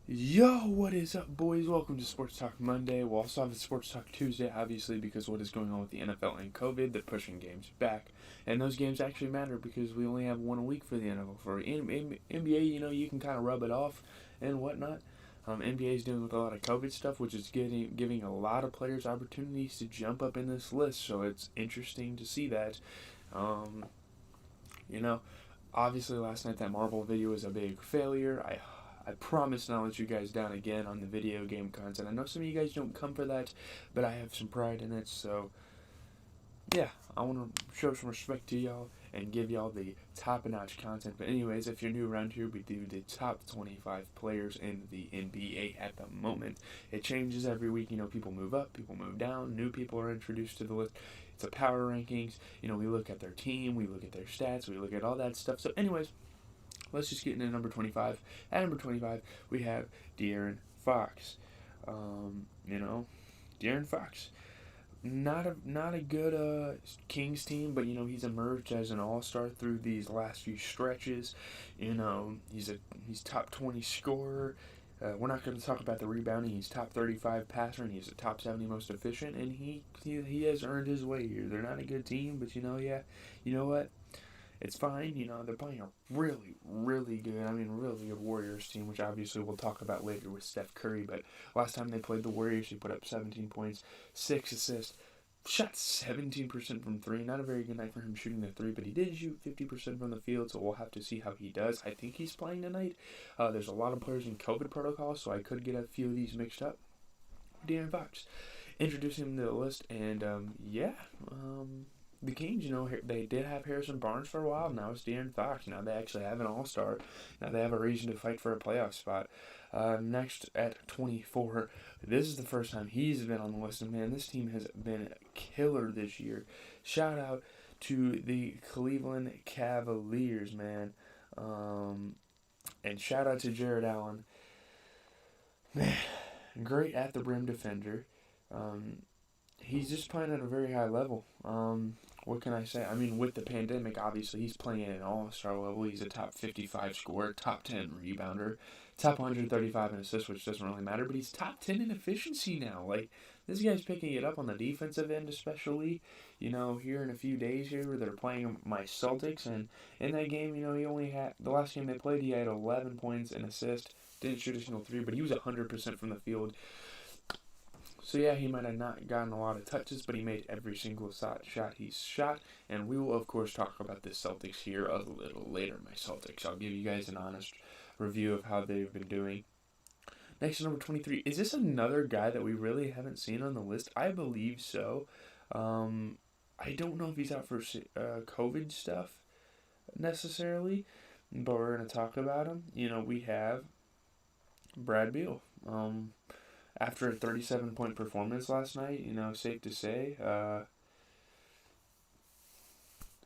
Yo, what is up, boys? Welcome to Sports Talk Monday. We'll also have a Sports Talk Tuesday, obviously, because what is going on with the NFL and COVID. They're pushing games back. And those games actually matter because we only have one a week for the NFL. For NBA, you can kind of rub it off and whatnot. NBA is dealing with a lot of COVID stuff, which is giving a lot of players opportunities to jump up in this list. So it's interesting to see that. Um, you know, Obviously, last night that Marvel video was a big failure. I promise not to let you guys down again on the video game content. I know some of you guys don't come for that, but I have some pride in it. So yeah, I want to show some respect to y'all and give y'all the top-notch content. But anyways, if you're new around here, we do the top 25 players in the NBA at the moment. It changes every week. People move up, people move down, new people are introduced to the list. It's a power rankings. We look at their team, we look at their stats, we look at all that stuff. So anyways, let's just get into number 25. At number 25, we have De'Aaron Fox. De'Aaron Fox. Not a good Kings team, but he's emerged as an all-star through these last few stretches. He's top 20 scorer. We're not going to talk about the rebounding. He's top 35 passer, and he's the top 70 most efficient, and he has earned his way here. They're not a good team, but you know what? It's fine. They're playing a really, really good, really good Warriors team, which obviously we'll talk about later with Steph Curry. But last time they played the Warriors, he put up 17 points, 6 assists, shot 17% from three. Not a very good night for him shooting the three, but he did shoot 50% from the field, so we'll have to see how he does. I think he's playing tonight. There's a lot of players in COVID protocol, so I could get a few of these mixed up. De'Aaron Fox. Introduce him to the list, and the Kings, they did have Harrison Barnes for a while. Now it's De'Aaron Fox. Now they actually have an all-star. Now they have a reason to fight for a playoff spot. Next at 24, this is the first time he's been on the list. And man, this team has been a killer this year. Shout out to the Cleveland Cavaliers, man. And shout out to Jared Allen. Man, great at the rim defender. He's just playing at a very high level. What can I say? With the pandemic, obviously, he's playing at an all-star level. He's a top 55 scorer, top 10 rebounder, top 135 in assists, which doesn't really matter, but he's top 10 in efficiency now. This guy's picking it up on the defensive end, especially, here in a few days here where they're playing my Celtics, and in that game, he only had, the last game they played, he had 11 points and assist, didn't shoot a single three, but he was 100% from the field. So yeah, he might have not gotten a lot of touches, but he made every single shot he's shot. And we will, of course, talk about the Celtics here a little later, my Celtics. I'll give you guys an honest review of how they've been doing. Next, number 23. Is this another guy that we really haven't seen on the list? I believe so. I don't know if he's out for COVID stuff necessarily, but we're going to talk about him. We have Brad Beal. After a 37-point performance last night, safe to say,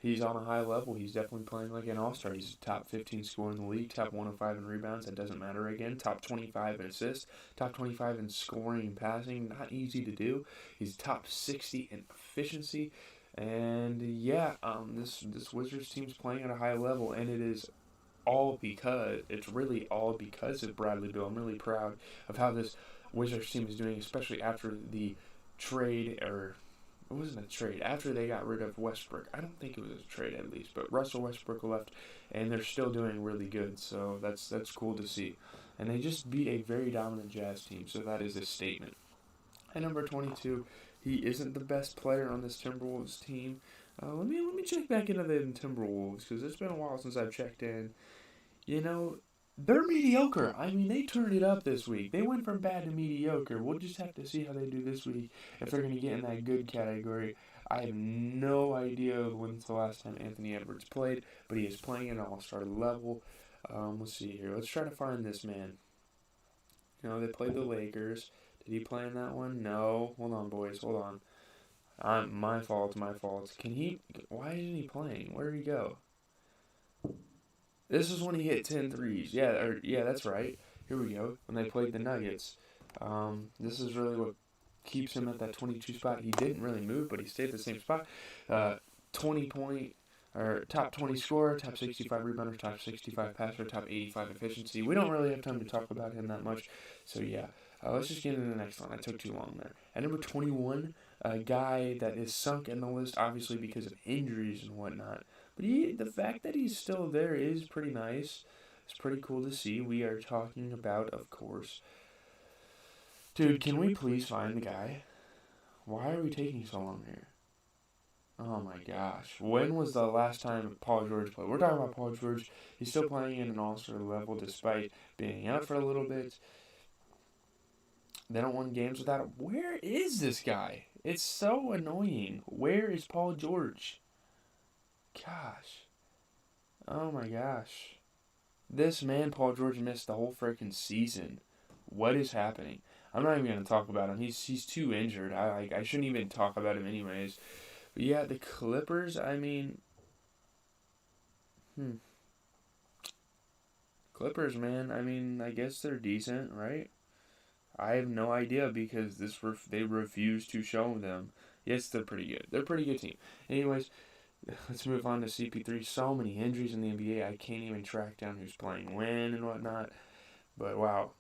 he's on a high level. He's definitely playing like an all-star. He's a top 15 scorer in the league, top 105 in rebounds. That doesn't matter again. Top 25 in assists, top 25 in scoring and passing. Not easy to do. He's top 60 in efficiency. And yeah, this Wizards team's playing at a high level, and it's really all because of Bradley Beal. I'm really proud of how this Wizards team is doing, especially after the trade, or it wasn't a trade, after they got rid of Westbrook. I don't think it was a trade at least, but Russell Westbrook left, and they're still doing really good, so that's cool to see. And they just beat a very dominant Jazz team, so that is a statement. At number 22, he isn't the best player on this Timberwolves team. Let me check back into the Timberwolves, because it's been a while since I've checked in. They're mediocre. They turned it up this week. They went from bad to mediocre. We'll just have to see how they do this week if they're going to get in that good category. I have no idea when's the last time Anthony Edwards played, but he is playing at an all-star level. Let's see here. Let's try to find this man. They played the Lakers. Did he play in that one? No. Hold on, boys. Hold on. My fault. Why isn't he playing? Where did he go? This is when he hit 10 threes. Yeah, that's right. Here we go. When they played the Nuggets. This is really what keeps him at that 22 spot. He didn't really move, but he stayed at the same spot. 20-point or top 20 scorer, top 65 rebounder, top 65 passer, top 85 efficiency. We don't really have time to talk about him that much, so yeah. Let's just get into the next one. I took too long there. At number 21, a guy that is sunk in the list, obviously because of injuries and whatnot. But the fact that he's still there is pretty nice. It's pretty cool to see. We are talking about, of course. Dude, can we please find the guy? Why are we taking so long here? Oh my gosh. When was the last time Paul George played? We're talking about Paul George. He's still playing in an all-star level despite being out for a little bit. They don't win games without him. Where is this guy? It's so annoying. Where is Paul George? Gosh. Oh my gosh. This man, Paul George, missed the whole freaking season. What is happening? I'm not even going to talk about him. He's too injured. I shouldn't even talk about him anyways. But yeah, the Clippers, I mean... Clippers, man, I mean, I guess they're decent, right? I have no idea because they refuse to show them. Yes, they're pretty good. They're a pretty good team. Anyways, let's move on to CP3. So many injuries in the NBA. I can't even track down who's playing when and whatnot. But wow,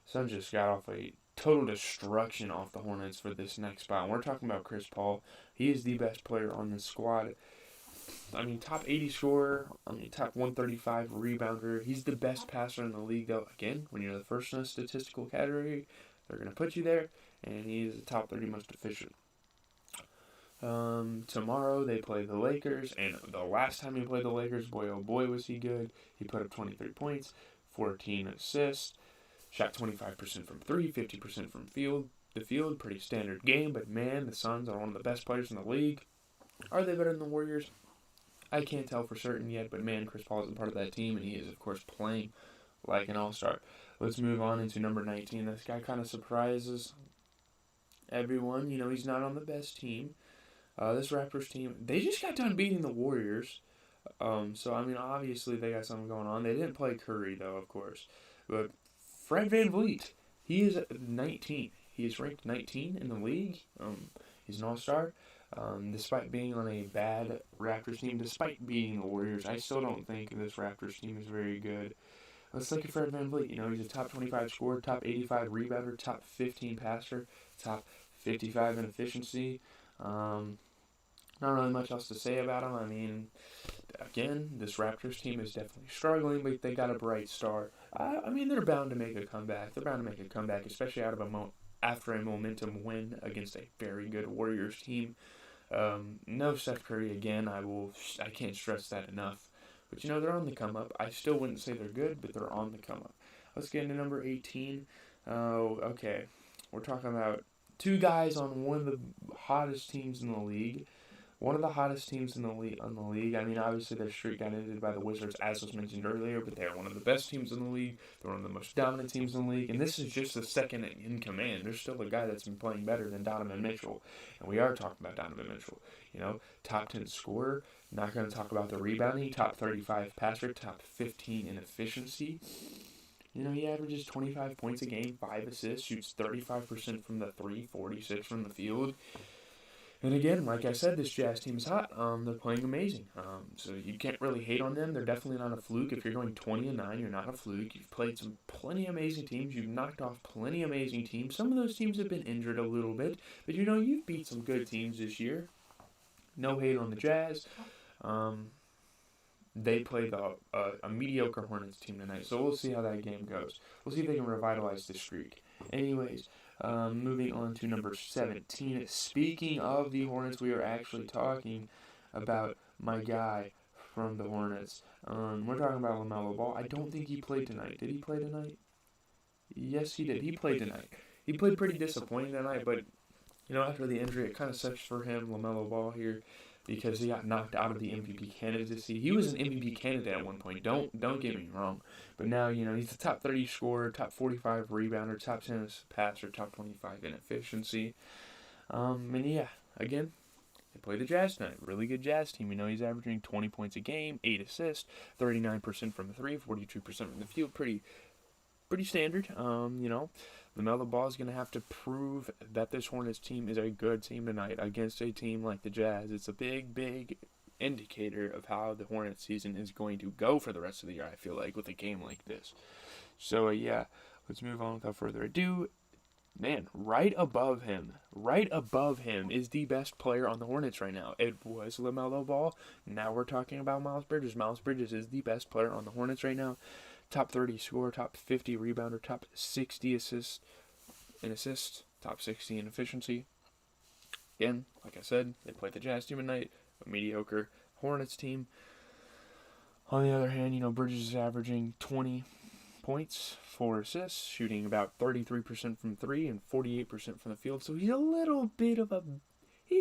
Suns just got off a total destruction off the Hornets for this next spot. And we're talking about Chris Paul. He is the best player on the squad. I mean, top 80 scorer, top 135 rebounder. He's the best passer in the league, though. Again, when you're the first in a statistical category, they're going to put you there, and he's the top 30 most efficient. Tomorrow they play the Lakers, and the last time he played the Lakers, boy oh boy was he good. He put up 23 points, 14 assists, shot 25% from 3, 50% from the field. Pretty standard game, but man, the Suns are one of the best players in the league. Are they better than the Warriors? I can't tell for certain yet, but man, Chris Paul is a part of that team, and he is, of course, playing like an all-star. Let's move on into number 19. This guy kind of surprises everyone. You know, he's not on the best team. This Raptors team, they just got done beating the Warriors. So, I mean, obviously they got something going on. They didn't play Curry, though, of course. But Fred VanVleet, he is 19. He is ranked 19 in the league. He's an all-star. Despite being on a bad Raptors team, despite beating the Warriors, I still don't think this Raptors team is very good. Let's look at Fred VanVleet. You know, he's a top 25 scorer, top 85 rebounder, top 15 passer, top 55 in efficiency. Not really much else to say about him. I mean, again, this Raptors team is definitely struggling, but they got a bright star. I mean, they're bound to make a comeback. They're bound to make a comeback, especially after a momentum win against a very good Warriors team. No Steph Curry again. I can't stress that enough. But you know, they're on the come up. I still wouldn't say they're good, but they're on the come up. Let's get into number 18. Okay. We're talking about two guys on one of the hottest teams in the league. One of the hottest teams in the league. I mean, obviously their streak got ended by the Wizards, as was mentioned earlier, but they're one of the best teams in the league. They're one of the most dominant teams in the league, and this is just the second in command. There's still a guy that's been playing better than Donovan Mitchell, and we are talking about Donovan Mitchell. You know, top 10 scorer. Not going to talk about the rebounding. Top 35 passer. Top 15 in efficiency. You know, he averages 25 points a game, 5 assists, shoots 35% from the 3, 46 from the field. And again, like I said, this Jazz team is hot. They're playing amazing. So you can't really hate on them. They're definitely not a fluke. If you're going 20-9, you're not a fluke. You've played some plenty amazing teams. You've knocked off plenty amazing teams. Some of those teams have been injured a little bit, but you know, you've beat some good teams this year. No hate on the Jazz. They play a mediocre Hornets team tonight, so we'll see how that game goes. We'll see if they can revitalize this streak. Anyways, moving on to number 17. Speaking of the Hornets, we are actually talking about my guy from the Hornets. We're talking about LaMelo Ball. I don't think he played tonight. Did he play tonight? Yes, he did. He played tonight. He played pretty disappointing tonight, but you know, after the injury, it kind of sucks for him, LaMelo Ball here, because he got knocked out of the MVP candidacy. He was an MVP candidate at one point. Don't get me wrong, but now you know he's the top 30 scorer, top 45 rebounder, top 10 passer, top 25 in efficiency. And yeah, again, they play the Jazz tonight. Really good Jazz team. You know, he's averaging 20 points a game, 8 assists, 39% from the 3, 42% from the field. Pretty standard. You know, LaMelo Ball is going to have to prove that this Hornets team is a good team tonight against a team like the Jazz. It's a big indicator of how the Hornets season is going to go for the rest of the year, I feel like, with a game like this. So, yeah, let's move on without further ado. Man, right above him is the best player on the Hornets right now. It was LaMelo Ball. Now we're talking about Miles Bridges. Miles Bridges is the best player on the Hornets right now. Top 30 scorer, top 50 rebounder, top 60 assists, top 60 in efficiency. Again, like I said, they played the Jazz team tonight, a mediocre Hornets team. On the other hand, Bridges is averaging 20 points, 4 assists, shooting about 33% from 3 and 48% from the field. So he's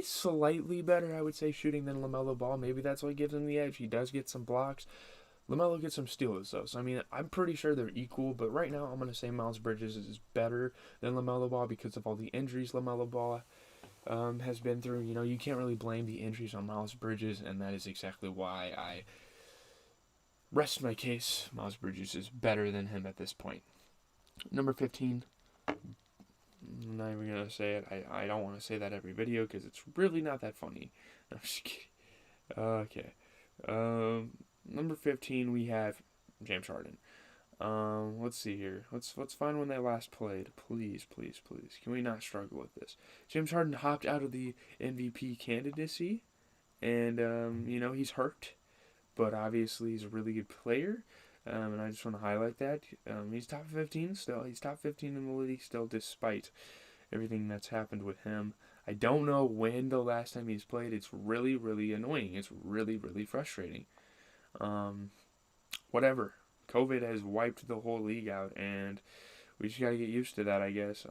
slightly better, I would say, shooting than LaMelo Ball. Maybe that's what gives him the edge. He does get some blocks. LaMelo gets some steals, though. So, I'm pretty sure they're equal. But right now, I'm going to say Miles Bridges is better than LaMelo Ball because of all the injuries LaMelo Ball has been through. You can't really blame the injuries on Miles Bridges, and that is exactly why I rest my case. Miles Bridges is better than him at this point. Number 15. I'm not even going to say it. I don't want to say that every video because it's really not that funny. I'm just kidding. Okay. Number 15, we have James Harden. Let's see here. Let's find when they last played. Please. Can we not struggle with this? James Harden hopped out of the MVP candidacy, and he's hurt, but obviously he's a really good player. And I just want to highlight that. He's top 15 still. He's top 15 in the league still, despite everything that's happened with him. I don't know when the last time he's played. It's really, really annoying. It's really, really frustrating. Whatever. COVID has wiped the whole league out, and we just got to get used to that, I guess.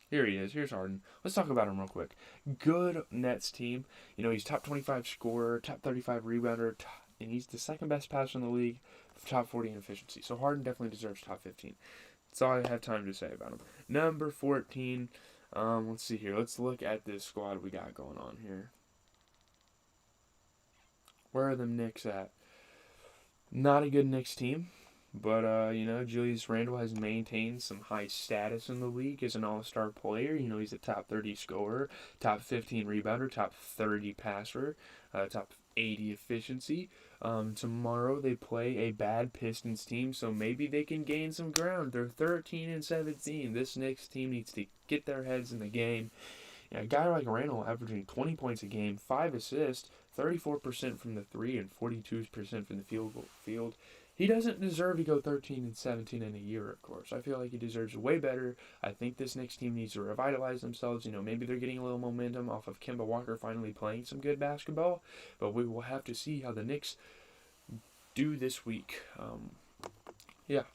Here he is. Here's Harden. Let's talk about him real quick. Good Nets team. He's top 25 scorer, top 35 rebounder, and he's the second best passer in the league, top 40 in efficiency. So Harden definitely deserves top 15. That's all I have time to say about him. Number 14. Let's see here. Let's look at this squad we got going on here. Where are the Knicks at? Not a good Knicks team, but Julius Randle has maintained some high status in the league as an all-star player. He's a top 30 scorer, top 15 rebounder, top 30 passer, top 80 efficiency. Tomorrow they play a bad Pistons team, so maybe they can gain some ground. They're 13-17. This Knicks team needs to get their heads in the game. A guy like Randle averaging 20 points a game, 5 assists, 34% from the 3 and 42% from the field. He doesn't deserve to go 13-17 in a year, of course. I feel like he deserves way better. I think this Knicks team needs to revitalize themselves. Maybe they're getting a little momentum off of Kemba Walker finally playing some good basketball, but we will have to see how the Knicks do this week. Let's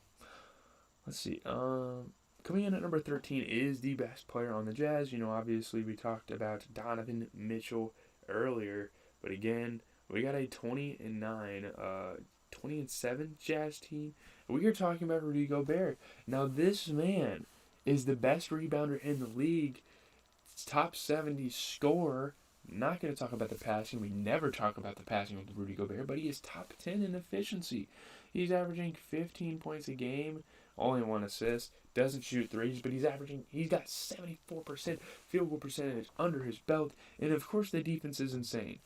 see. Coming in at number 13 is the best player on the Jazz. Obviously we talked about Donovan Mitchell earlier, but again, we got a 20-9, 20-7 Jazz team. We are talking about Rudy Gobert. Now this man is the best rebounder in the league, top 70 scorer. Not going to talk about the passing. We never talk about the passing with Rudy Gobert, but he is top 10 in efficiency. He's averaging 15 points a game, only 1 assist. Doesn't shoot threes, but he's got 74% field goal percentage under his belt, and of course the defense is insane.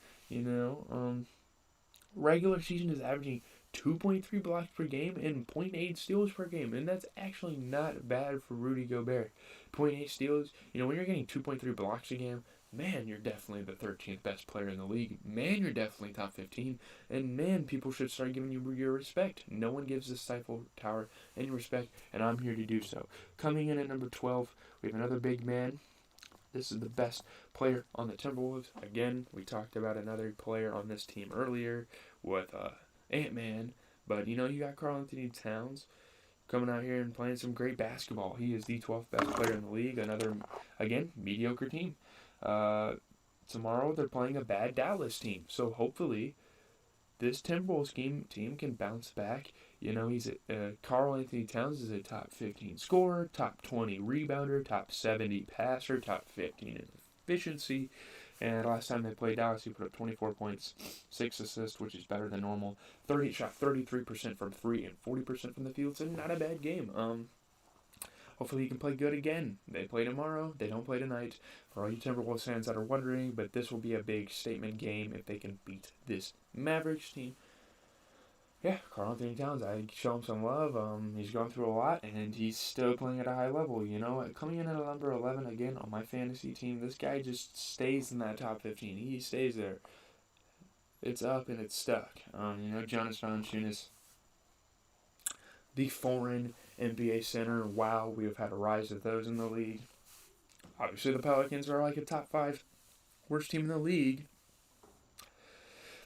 Regular season is averaging 2.3 blocks per game and 0.8 steals per game, and that's actually not bad for Rudy Gobert. 0.8 steals, when you're getting 2.3 blocks a game, man, you're definitely the 13th best player in the league. Man, you're definitely top 15. And man, people should start giving you your respect. No one gives this Eiffel Tower any respect, and I'm here to do so. Coming in at number 12, we have another big man. This is the best player on the Timberwolves. Again, we talked about another player on this team earlier with Ant-Man. But, you got Karl-Anthony Towns coming out here and playing some great basketball. He is the 12th best player in the league. Another, again, mediocre team. Tomorrow they're playing a bad Dallas team, so hopefully this Timberwolves team can bounce back. Karl-Anthony Towns is a top 15 scorer, top 20 rebounder, top 70 passer, top 15 in efficiency. And last time they played Dallas, he put up 24 points, 6 assists, which is better than normal. Shot 33% from 3 and 40% from the field, so not a bad game. Hopefully he can play good again. They play tomorrow. They don't play tonight. For all you Timberwolves fans that are wondering, but this will be a big statement game if they can beat this Mavericks team. Yeah, Karl-Anthony Towns, I show him some love. He's gone through a lot, and he's still playing at a high level. You know, coming in at number 11 again on my fantasy team, this guy just stays in that top 15. He stays there. It's up and it's stuck. Jonas Valanciunas, the foreign NBA center. Wow, we have had a rise of those in the league. Obviously, the Pelicans are like a top 5 worst team in the league.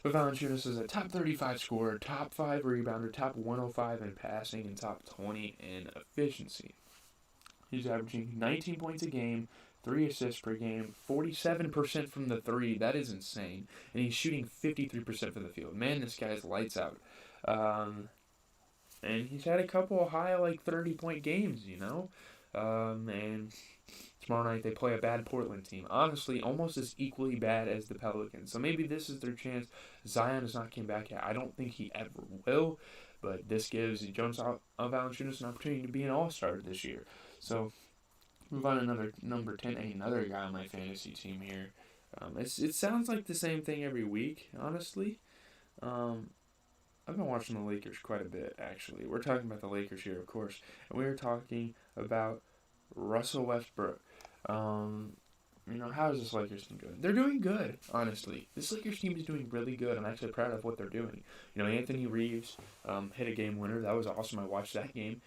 But Valanciunas is a top 35 scorer, top 5 rebounder, top 105 in passing, and top 20 in efficiency. He's averaging 19 points a game, 3 assists per game, 47% from the 3. That is insane. And he's shooting 53% from the field. Man, this guy's lights out. And he's had a couple of high, 30-point games, And tomorrow night they play a bad Portland team. Honestly, almost as equally bad as the Pelicans. So maybe this is their chance. Zion has not came back yet. I don't think he ever will. But this gives Jonas Valanciunas an opportunity to be an all-star this year. So move on to another number 10, another guy on my fantasy team here. It sounds like the same thing every week, honestly. I've been watching the Lakers quite a bit, actually. We're talking about the Lakers here, of course. And we're talking about Russell Westbrook. How is this Lakers team doing? They're doing good, honestly. This Lakers team is doing really good. I'm actually proud of what they're doing. Anthony Reeves hit a game winner. That was awesome. I watched that game.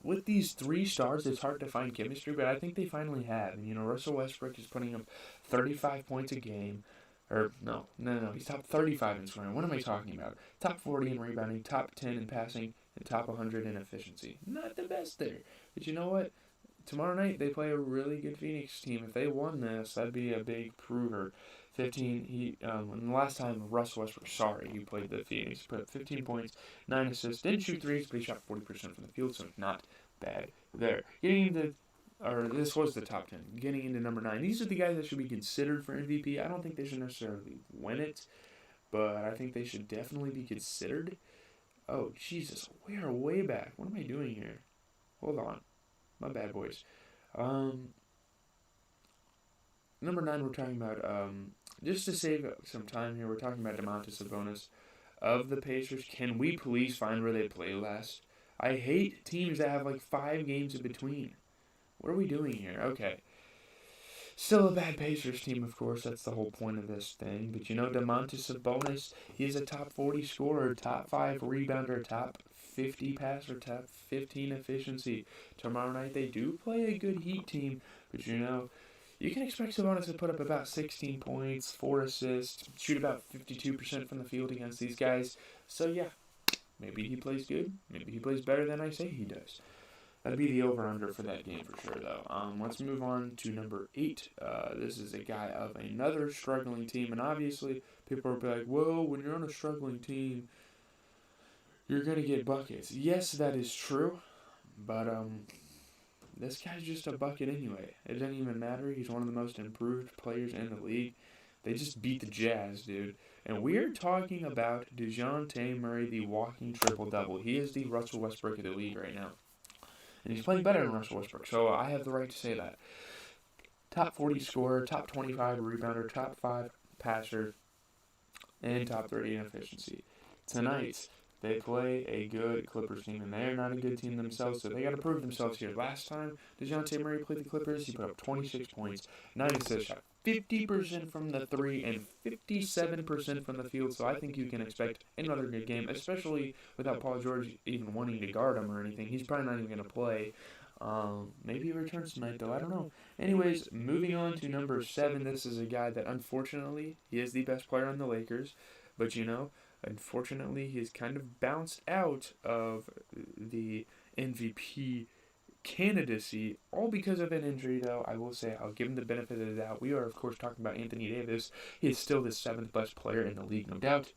With these 3 stars, it's hard to find chemistry, but I think they finally have. And, Russell Westbrook is putting up 35 points a game. No. He's top 35 in scoring. What am I talking about? Top 40 in rebounding, top 10 in passing, and top 100 in efficiency. Not the best there. But you know what? Tomorrow night, they play a really good Phoenix team. If they won this, that'd be a big prover. And the last time Russell Westbrook, he played the Phoenix, put up 15 points, 9 assists, didn't shoot threes, but he shot 40% from the field, so not bad there. This was the top 10. Getting into number 9. These are the guys that should be considered for MVP. I don't think they should necessarily win it, but I think they should definitely be considered. Oh, Jesus. We are way back. What am I doing here? Hold on. My bad, boys. Number 9, we're talking about, just to save some time here, we're talking about Domantas Sabonis of the Pacers. Can we please find where they play last? I hate teams that have 5 games in between. What are we doing here? Okay. Still a bad Pacers team, of course. That's the whole point of this thing. But Domantas Sabonis, he is a top 40 scorer, top 5 rebounder, top 50 passer, top 15 efficiency. Tomorrow night they do play a good Heat team, but you can expect Sabonis to put up about 16 points, 4 assists, shoot about 52% from the field against these guys. So yeah, maybe he plays good. Maybe he plays better than I say he does. That'd be the over-under for that game for sure, though. Let's move on to number 8. This is a guy of another struggling team, and obviously people will be like, "Whoa, when you're on a struggling team, you're gonna get buckets." Yes, that is true, but this guy's just a bucket anyway. It doesn't even matter. He's one of the most improved players in the league. They just beat the Jazz, dude. And we're talking about DeJounte Murray, the walking triple-double. He is the Russell Westbrook of the league right now. And he's playing better than Russell Westbrook, so I have the right to say that. Top 40 scorer, top 25 rebounder, top 5 passer, and top 30 in efficiency. Tonight, they play a good Clippers team, and they're not a good team themselves, so they got to prove themselves here. Last time DeJounte Murray played the Clippers, he put up 26 points, 9 assists, shot 50% from the 3, and 57% from the field, so I think you can expect another good game, especially without Paul George even wanting to guard him or anything. He's probably not even going to play. Maybe he returns tonight, though. I don't know. Anyways, moving on to number 7. This is a guy that, unfortunately, he is the best player on the Lakers, but unfortunately, he's kind of bounced out of the MVP candidacy, all because of an injury, though. I will say I'll give him the benefit of the doubt. We are, of course, talking about Anthony Davis. He is still the 7th best player in the league, no doubt.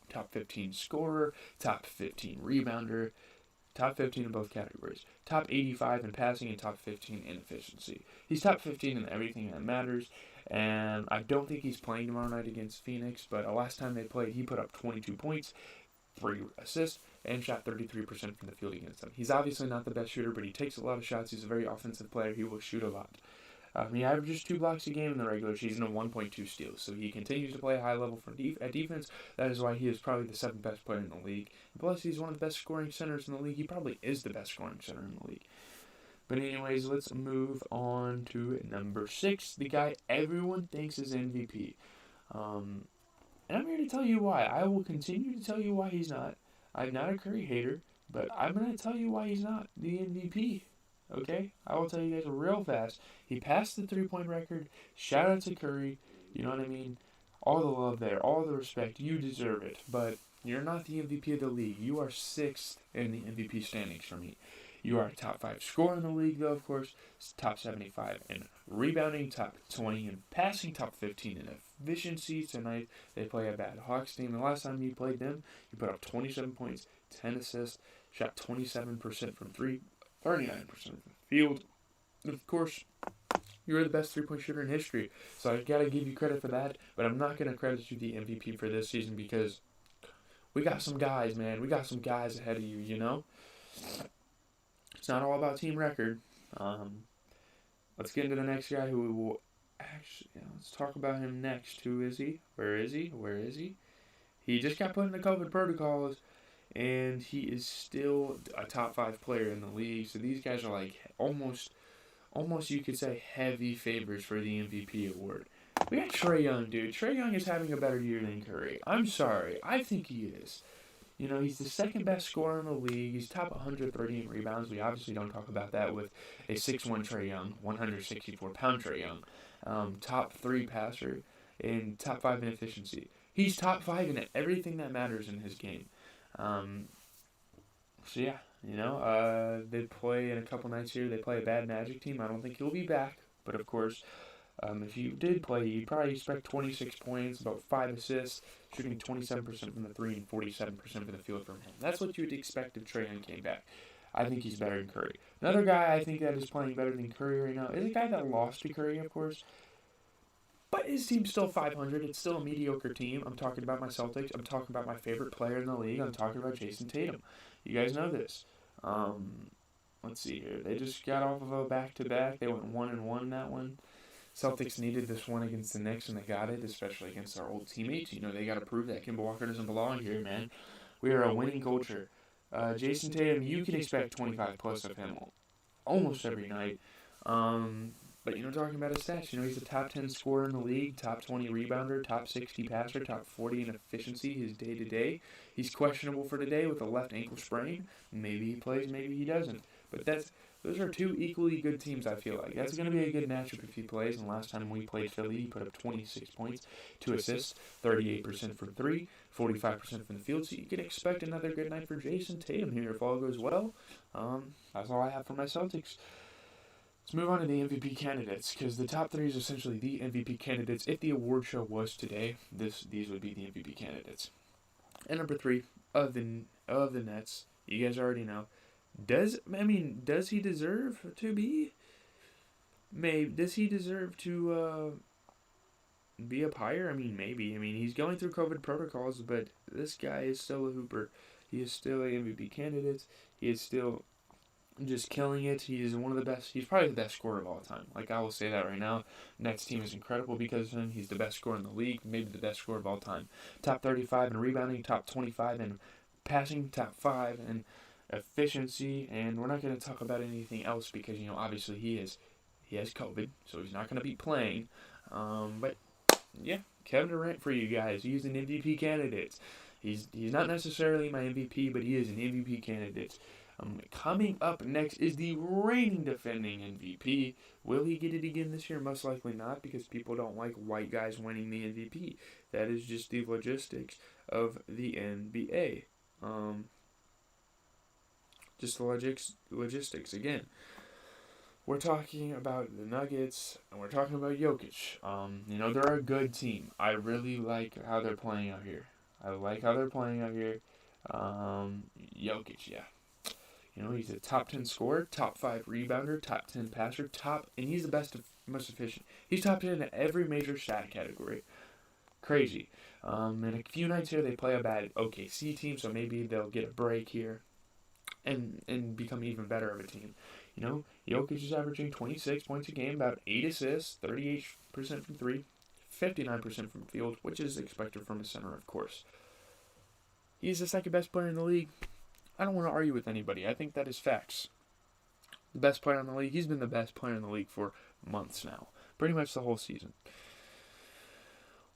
Top 15 scorer, top 15 rebounder, top 15 in both categories, top 85 in passing, and top 15 in efficiency. He's top 15 in everything that matters. And I don't think he's playing tomorrow night against Phoenix, but last time they played, he put up 22 points, 3 assists, and shot 33% from the field against them. He's obviously not the best shooter, but he takes a lot of shots. He's a very offensive player. He will shoot a lot. He averages 2 blocks a game in the regular season and 1.2 steals. So he continues to play a high level at defense. That is why he is probably the 7th best player in the league. Plus, he's one of the best scoring centers in the league. He probably is the best scoring center in the league. But anyways, let's move on to number 6, the guy everyone thinks is MVP. And I'm here to tell you why. I will continue to tell you why he's not. I'm not a Curry hater, but I'm going to tell you why he's not the MVP. Okay? I will tell you guys real fast. He passed the 3-point record. Shout out to Curry. You know what I mean? All the love there. All the respect. You deserve it. But you're not the MVP of the league. You are 6th in the MVP standings for me. You are a top 5 scorer in the league, though, of course. Top 75 in rebounding, top 20 in passing, top 15 in efficiency. Tonight, they play a bad Hawks team. The last time you played them, you put up 27 points, 10 assists, shot 27% from 3, 39% from the field. And of course, you were the best 3-point shooter in history. So I've got to give you credit for that, but I'm not going to credit you the MVP for this season because we got some guys, man. We got some guys ahead of you, you know? It's not all about team record. Let's get into the next guy who we will actually, let's talk about him next. Who is he? Where is he? Where is he? He just got put in the COVID protocols, and he is still a top 5 player in the league. So these guys are like almost you could say heavy favorites for the MVP award. We got Trae Young, dude. Trae Young is having a better year than Curry. I'm sorry. I think he is. You know, he's the 2nd best scorer in the league. He's top 130 in rebounds. We obviously don't talk about that with a 6'1" Trae Young, 164-pound Trae Young. Top 3 passer and top 5 in efficiency. He's top 5 in everything that matters in his game. So, yeah, they play in a couple nights here. They play a bad Magic team. I don't think he'll be back. But, of course, if you did play, you'd probably expect 26 points, about 5 assists, shooting 27% from the 3 and 47% from the field from him. That's what you would expect if Trae Young came back. I think he's better than Curry. Another guy I think that is playing better than Curry right now is a guy that lost to Curry, of course. But his team's still 500. It's still a mediocre team. I'm talking about my Celtics. I'm talking about my favorite player in the league. I'm talking about Jason Tatum. You guys know this. Let's see here. They just got off of a back-to-back. They went 1-1 that one. Celtics needed this one against the Knicks, and they got it, especially against our old teammates. You know, they got to prove that Kemba Walker doesn't belong here, man. We are a winning culture. Jason Tatum, you can expect 25-plus of him almost every night. But, talking about his stats, he's a top 10 scorer in the league, top 20 rebounder, top 60 passer, top 40 in efficiency his day-to-day. He's questionable for today with a left ankle sprain. Maybe he plays, maybe he doesn't. But those are 2 equally good teams, I feel like. That's going to be a good matchup if he plays. And last time we played Philly, he put up 26 points, 2 assists, 38% from 3, 45% from the field. So you can expect another good night for Jason Tatum here if all goes well. That's all I have for my Celtics. Let's move on to the MVP candidates, because the top 3 is essentially the MVP candidates. If the award show was today, these would be the MVP candidates. And number 3 of the Nets, you guys already know. Does he deserve to be? Does he deserve to be up higher? Maybe. He's going through COVID protocols, but this guy is still a hooper. He is still a MVP candidate. He is still just killing it. He is one of the best. He's probably the best scorer of all time. I will say that right now. Next team is incredible because of him. He's the best scorer in the league, maybe the best scorer of all time. Top 35 in rebounding, top 25 in passing, top 5 in efficiency, and we're not going to talk about anything else because obviously he has COVID, so he's not going to be playing. But yeah, Kevin Durant for you guys. He's an MVP candidate. He's not necessarily my MVP, but he is an MVP candidate. Coming up next is the reigning defending MVP. Will he get it again this year? Most likely not, because people don't like white guys winning the MVP. That is just the logistics of the NBA. Just the logistics again. We're talking about the Nuggets, and we're talking about Jokic. They're a good team. I really like how they're playing out here. Jokic, yeah. He's a top 10 scorer, top 5 rebounder, top 10 passer, and he's the most efficient. He's top 10 in every major stat category. Crazy. In a few nights here, they play a bad OKC team, so maybe they'll get a break here and become even better of a team. Jokic is averaging 26 points a game, about 8 assists, 38% from 3, 59% from field, which is expected from a center, of course. He's the second best player in the league. I don't want to argue with anybody. I think that is facts. The best player in the league. He's been the best player in the league for months now. Pretty much the whole season.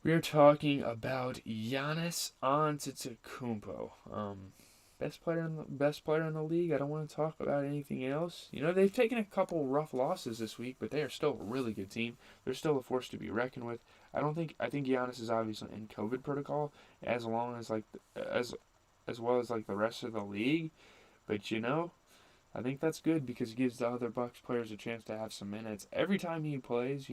We are talking about Giannis Antetokounmpo. Best player in the league. I don't want to talk about anything else. They've taken a couple rough losses this week, but they are still a really good team. They're still a force to be reckoned with. I think Giannis is obviously in COVID protocol as well as the rest of the league. But I think that's good because it gives the other Bucks players a chance to have some minutes. Every time he plays,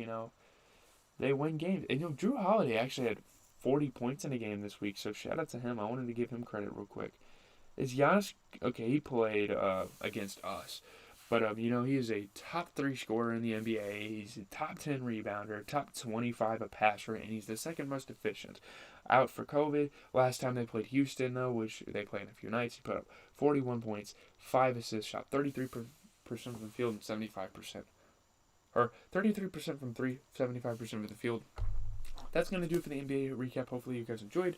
they win games. And Jrue Holiday actually had 40 points in a game this week, so shout out to him. I wanted to give him credit real quick. Is Giannis, okay, he played against us, but he is a top 3 scorer in the NBA. He's a top 10 rebounder, top 25 a passer, and he's the second most efficient. Out for COVID. Last time they played Houston, though, which they played in a few nights, he put up 41 points, 5 assists, shot 33% from the field and 75%. Or 33% from 3, 75% from the field. That's going to do it for the NBA recap. Hopefully you guys enjoyed.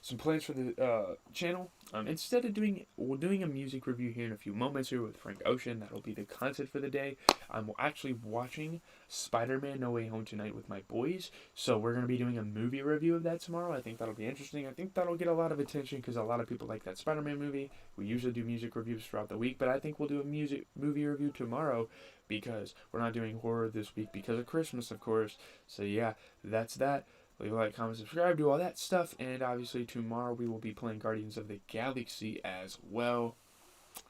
Some plans for the channel. Instead of doing a music review here in a few moments here with Frank Ocean, that'll be the content for the day. I'm actually watching Spider-Man No Way Home tonight with my boys, so we're going to be doing a movie review of that tomorrow. I think that'll be interesting. I think that'll get a lot of attention because a lot of people like that Spider-Man movie. We usually do music reviews throughout the week, but I think we'll do a movie review tomorrow because we're not doing horror this week because of Christmas, of course. So yeah, that's that. Leave a like, comment, subscribe, do all that stuff. And obviously tomorrow we will be playing Guardians of the Galaxy as well.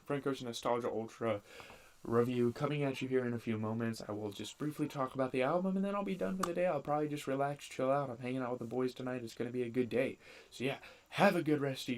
Frank Ocean Nostalgia Ultra review coming at you here in a few moments. I will just briefly talk about the album and then I'll be done for the day. I'll probably just relax, chill out. I'm hanging out with the boys tonight. It's going to be a good day. So yeah, have a good rest of your